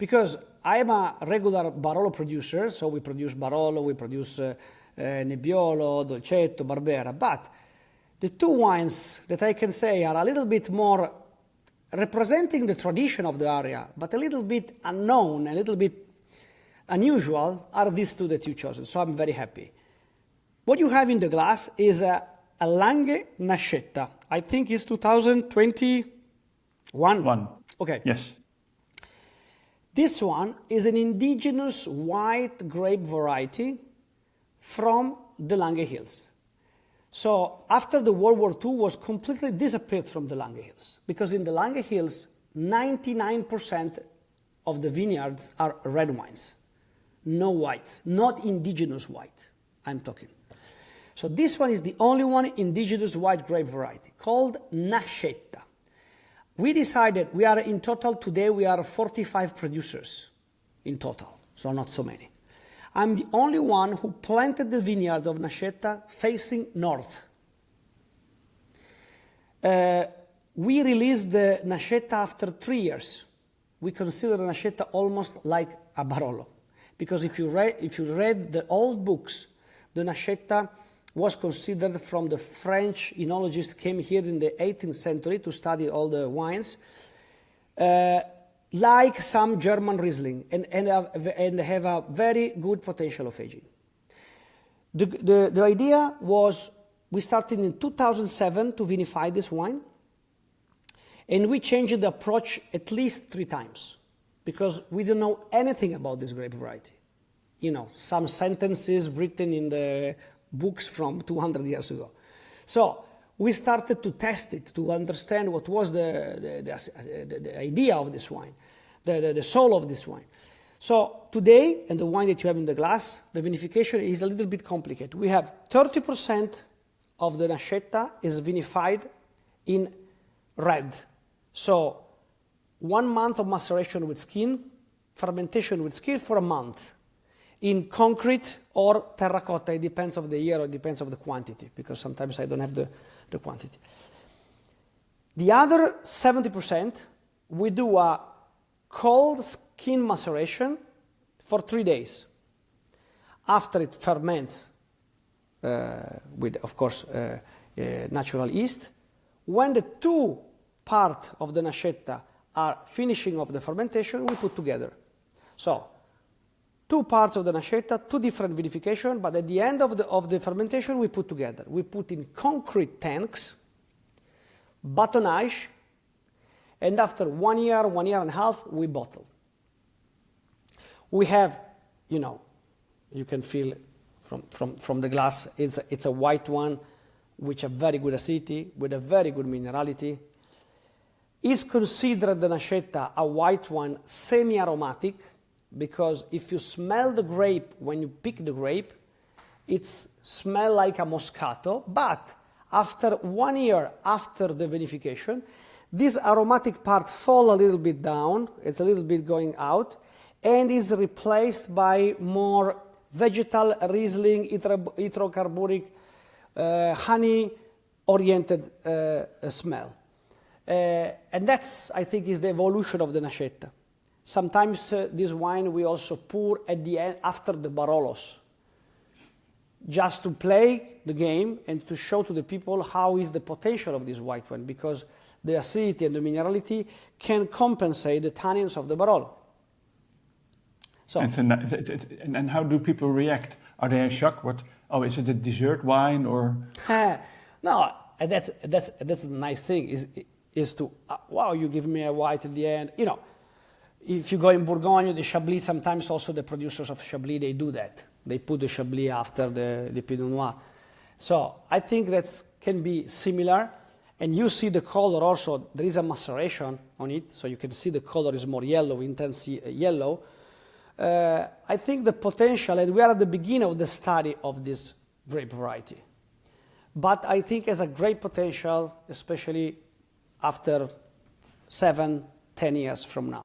Because I'm a regular Barolo producer, so we produce Barolo, we produce Nebbiolo, Dolcetto, Barbera, but the two wines that I can say are a little bit more representing the tradition of the area, but a little bit unknown, a little bit unusual, are these two that you've chosen. So I'm very happy. What you have in the glass is a Lange Nascetta. I think it's 2021. One. Okay. Yes. This one is an indigenous white grape variety from the Lange Hills. So after the World War II was completely disappeared from the Lange Hills, because in the Lange Hills, 99% of the vineyards are red wines, no whites, not indigenous white, I'm talking. So this one is the only one indigenous white grape variety called Nascetta. We decided we are in total today, we are 45 producers in total, so not so many. I'm the only one who planted the vineyard of Nascetta facing north. We released the Nascetta after 3 years. We consider Nascetta almost like a Barolo. Because if you read the old books, the Nascetta was considered from the French enologists came here in the 18th century to study all the wines, like some German Riesling, and have a very good potential of aging. The idea was, we started in 2007 to vinify this wine, and we changed the approach at least 3 times, because we don't know anything about this grape variety. You know, some sentences written in the books from 200 years ago. So we started to test it, to understand what was the idea of this wine, the soul of this wine. So today, and the wine that you have in the glass, the vinification is a little bit complicated. We have 30% of the Nascetta is vinified in red. So 1 month of maceration with skin, fermentation with skin for a month. In concrete or terracotta, it depends of the year or it depends of the quantity, because sometimes I don't have the quantity. The other 70%, we do a cold skin maceration for 3 days. After it ferments with, of course, natural yeast, when the 2 parts of the Nascetta are finishing of the fermentation, we put together. So 2 parts of the Nascetta, 2 different vinification, but at the end of the fermentation, we put together. We put in concrete tanks, batonnage, and after 1 year, 1.5 years, we bottle. We have, you know, you can feel from the glass, it's a white one, with a very good acidity, with a very good minerality. Is considered the Nascetta a white one, semi-aromatic, because if you smell the grape, when you pick the grape, it smells like a Moscato, but after 1 year after the vinification, this aromatic part falls a little bit down, it's a little bit going out, and is replaced by more vegetal Riesling, hydrocarbonic, honey-oriented smell. And that's, I think, is the evolution of the Nascetta. Sometimes this wine we also pour at the end after the Barolos, just to play the game and to show to the people how is the potential of this white wine, because the acidity and the minerality can compensate the tannins of the Barolo. So, and how do people react? Are they in shock? What? Oh, is it a dessert wine or? No, and that's the nice thing is to wow, you give me a white at the end. You know, if you go in Bourgogne, the Chablis, sometimes also the producers of Chablis, they do that. They put the Chablis after the Pinot Noir. So I think that can be similar. And you see the color also, there is a maceration on it, so you can see the color is more yellow, intense yellow. I think the potential, and we are at the beginning of the study of this grape variety. But I think has a great potential, especially after 7-10 years from now.